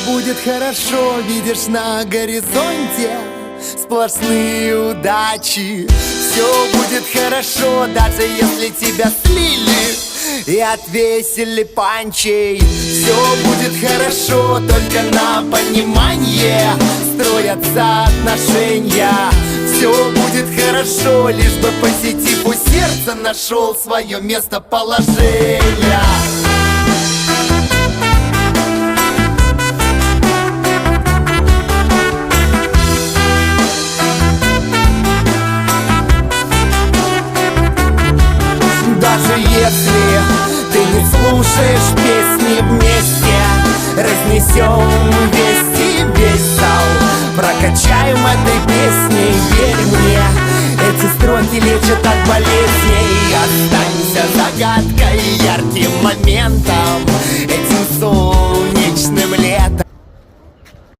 будет хорошо, видишь на горизонте сплошные удачи. Все будет хорошо, даже если тебя слили и отвесили панчей. Все будет хорошо, только на понимание строятся отношения. Все будет хорошо, лишь бы посетив у сердца нашел свое местоположение. Даже если ты не слушаешь песни вместе, разнесем вести весь зал, прокачаем этой песней, верь мне. Эти строки лечат от болезней. Останься загадкой, ярким моментом, этим